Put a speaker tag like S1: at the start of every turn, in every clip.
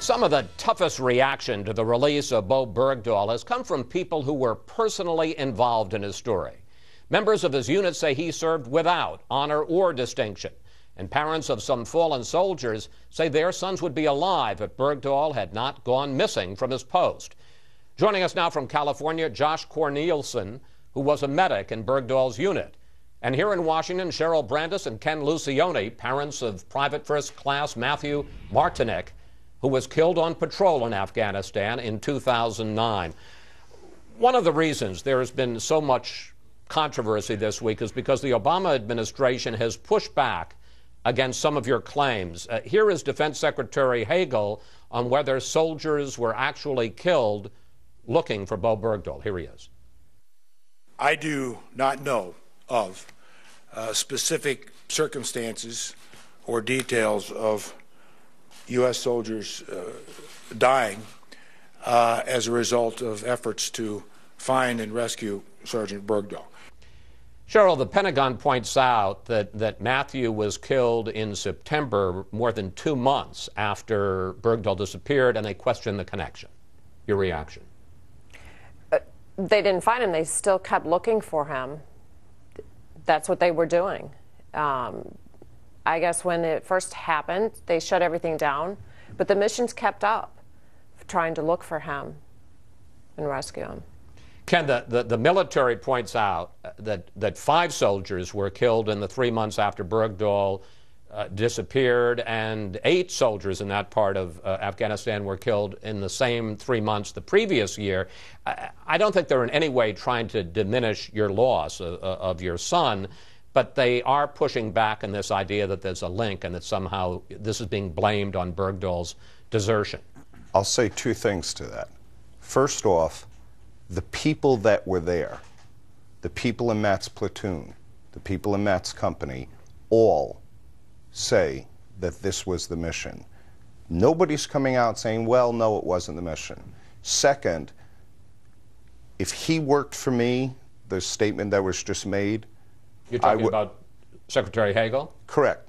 S1: Some of the toughest reaction to the release of Bo Bergdahl has come from people who were personally involved in his story. Members of his unit say he served without honor or distinction, and parents of some fallen soldiers say their sons would be alive if Bergdahl had not gone missing from his post. Joining us now from California, Josh Cornelison, who was a medic in Bergdahl's unit. And here in Washington, Cheryl Brandis and Ken Lucione, parents of Private First Class Matthew Martinek, who was killed on patrol in Afghanistan in 2009. One of the reasons there has been so much controversy this week is because the Obama administration has pushed back against some of your claims. Here is Defense Secretary Hagel on whether soldiers were actually killed looking for Bo Bergdahl. Here he is.
S2: I do not know of specific circumstances or details of U.S. soldiers dying as a result of efforts to find and rescue Sergeant Bergdahl.
S1: Cheryl, the Pentagon points out that Matthew was killed in September, more than 2 months after Bergdahl disappeared, and they question the connection. Your reaction?
S3: They didn't find him. They still kept looking for him. That's what they were doing. I guess when it first happened, they shut everything down, but the missions kept up, trying to look for him and rescue him.
S1: Ken, the military points out that 5 soldiers were killed in the 3 months after Bergdahl disappeared, and 8 soldiers in that part of Afghanistan were killed in the same 3 months the previous year. I don't think they're in any way trying to diminish your loss of your son, but they are pushing back on this idea that there's a link and that somehow this is being blamed on Bergdahl's desertion.
S4: I'll say 2 things to that. First off, the people that were there, the people in Matt's platoon, the people in Matt's company, all say that this was the mission. Nobody's coming out saying, well, no, it wasn't the mission. Second, if he worked for me, the statement that was just made,
S1: you're talking about Secretary Hagel?
S4: Correct.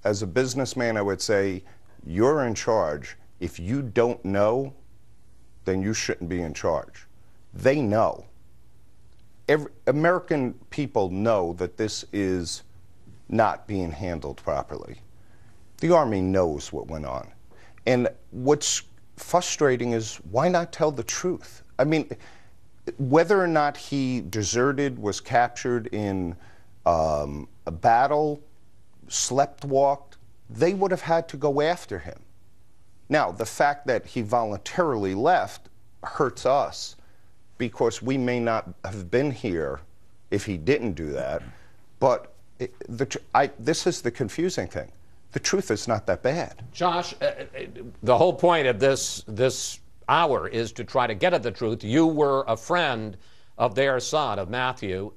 S4: As a businessman, I would say, you're in charge. If you don't know, then you shouldn't be in charge. They know. American people know that this is not being handled properly. The Army knows what went on. And what's frustrating is, why not tell the truth? I mean, whether or not he deserted, was captured in a battle, slept-walked, they would have had to go after him. Now, the fact that he voluntarily left hurts us because we may not have been here if he didn't do that. But this is the confusing thing. The truth is not that bad.
S1: Josh, the whole point of this hour is to try to get at the truth. You were a friend of their son, of Matthew.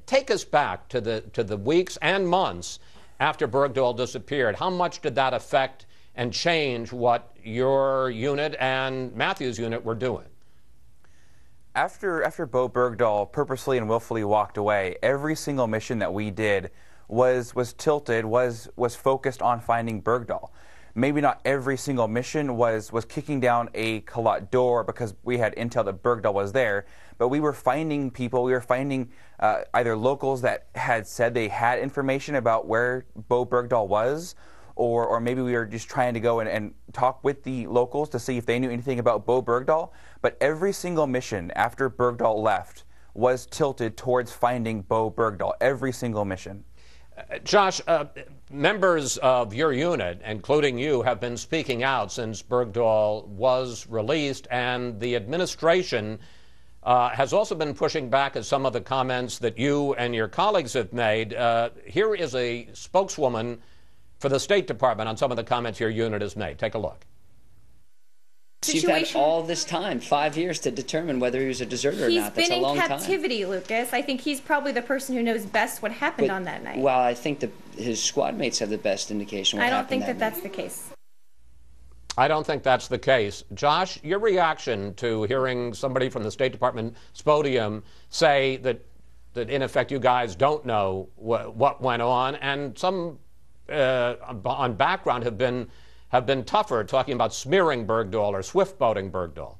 S1: Take us back to the weeks and months after Bergdahl disappeared. How much did that affect and change what your unit and Matthew's unit were doing?
S5: After Bo Bergdahl purposely and willfully walked away, every single mission that we did was focused on finding Bergdahl. Maybe not every single mission was kicking down a Kalat door because we had intel that Bergdahl was there, but we were finding people, we were finding either locals that had said they had information about where Bo Bergdahl was, or maybe we were just trying to go and talk with the locals to see if they knew anything about Bo Bergdahl. But every single mission after Bergdahl left was tilted towards finding Bo Bergdahl, every single mission.
S1: Josh, members of your unit, including you, have been speaking out since Bergdahl was released, and the administration has also been pushing back at some of the comments that you and your colleagues have made. Here is a spokeswoman for the State Department on some of the comments your unit has made. Take a look.
S6: You've had all this time, 5 years, to determine whether he was a deserter or not. That's a long time. He's been in captivity,
S7: Lucas. I think he's probably the person who knows best what happened on that night.
S6: Well, I think that his squad mates have the best indication what happened.
S7: I don't think that that's the case.
S1: I don't think that's the case. Josh, your reaction to hearing somebody from the State Department podium say that in effect you guys don't know what went on, and some on background have been have been tougher, talking about smearing Bergdahl or swift-boating Bergdahl?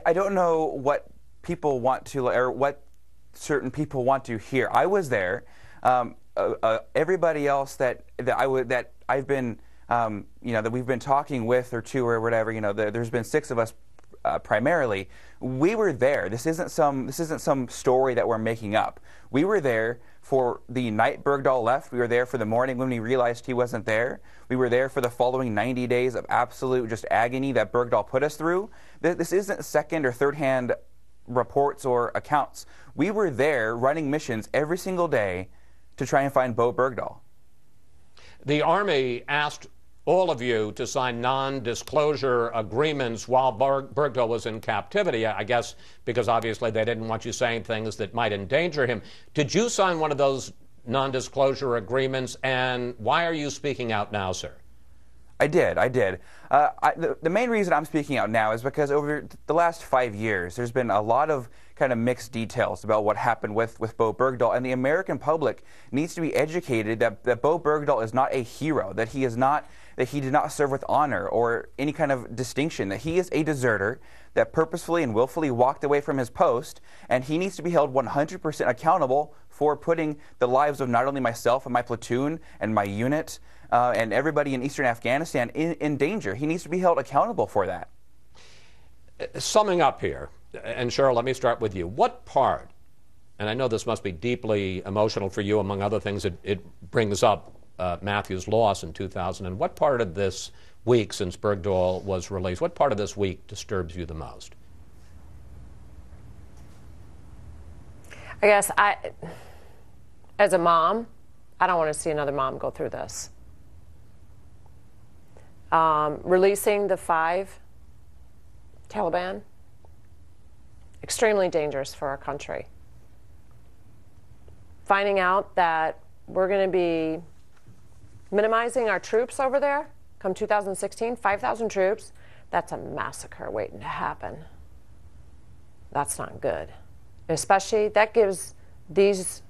S5: I don't know what people want to, or what certain people want to hear. I was there. Everybody else that I've been, that we've been talking with or to or whatever, there's been 6 of us primarily. We were there. This isn't some story that we're making up. We were there for the night Bergdahl left. We were there for the morning when we realized he wasn't there. We were there for the following 90 days of absolute just agony that Bergdahl put us through. This isn't second or third-hand reports or accounts. We were there running missions every single day to try and find Bo Bergdahl.
S1: The Army asked all of you to sign non-disclosure agreements while Bergdahl was in captivity, I guess because obviously they didn't want you saying things that might endanger him. Did you sign one of those non-disclosure agreements, and why are you speaking out now, sir?
S5: I did. The main reason I'm speaking out now is because over the last 5 years, there's been a lot of kind of mixed details about what happened with Bo Bergdahl, and the American public needs to be educated that Bo Bergdahl is not a hero, that he did not serve with honor or any kind of distinction, that he is a deserter that purposefully and willfully walked away from his post, and he needs to be held 100% accountable for putting the lives of not only myself and my platoon and my unit and everybody in eastern Afghanistan in danger. He needs to be held accountable for that.
S1: Summing up here, and Cheryl, let me start with you. What part, and I know this must be deeply emotional for you, among other things, it brings up Matthew's loss in 2000, and what part of this week since Bergdahl was released, what part of this week disturbs you the most?
S3: I guess as a mom, I don't want to see another mom go through this. Releasing the 5 Taliban, extremely dangerous for our country. Finding out that we're going to be minimizing our troops over there come 2016, 5,000 troops, that's a massacre waiting to happen. That's not good. Especially, that gives these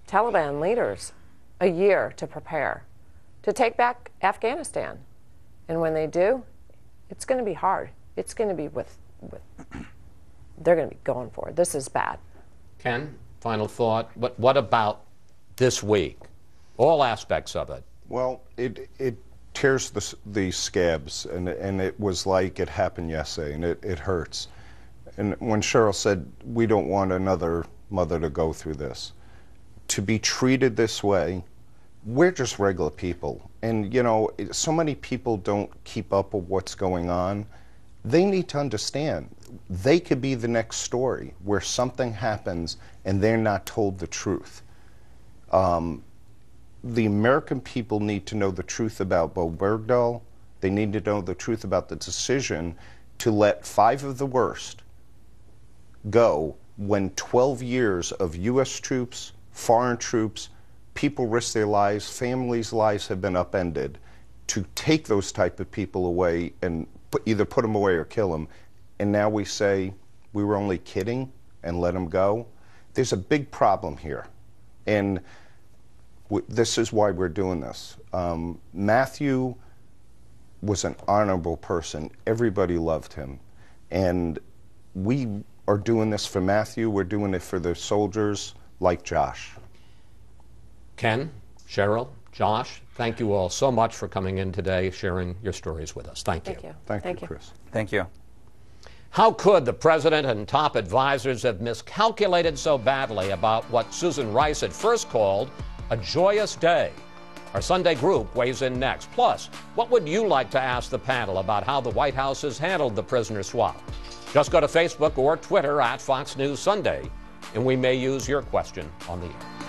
S3: Taliban leaders a year to prepare to take back Afghanistan. And when they do, it's going to be hard. It's going to be they're going to be going for it. This is bad.
S1: Ken, final thought. What about this week? All aspects of it.
S4: Well, it tears the scabs, and it was like it happened yesterday, and it hurts. And when Cheryl said, we don't want another mother to go through this, to be treated this way, we're just regular people. And, so many people don't keep up with what's going on. They need to understand they could be the next story where something happens and they're not told the truth. The American people need to know the truth about Bo Bergdahl. They need to know the truth about the decision to let 5 of the worst go when 12 years of U.S. troops, foreign troops, people risk their lives, families' lives have been upended. To take those type of people away and either put them away or kill them, and now we say we were only kidding and let them go. There's a big problem here, and this is why we're doing this. Matthew was an honorable person. Everybody loved him. And we are doing this for Matthew. We're doing it for the soldiers like Josh.
S1: Ken, Cheryl, Josh, thank you all so much for coming in today, sharing your stories with us. Thank you.
S4: Thank you, Chris.
S5: Thank you.
S1: How could the president and top advisors have miscalculated so badly about what Susan Rice had first called a joyous day? Our Sunday group weighs in next. Plus, what would you like to ask the panel about how the White House has handled the prisoner swap? Just go to Facebook or Twitter @Fox News Sunday, and we may use your question on the air.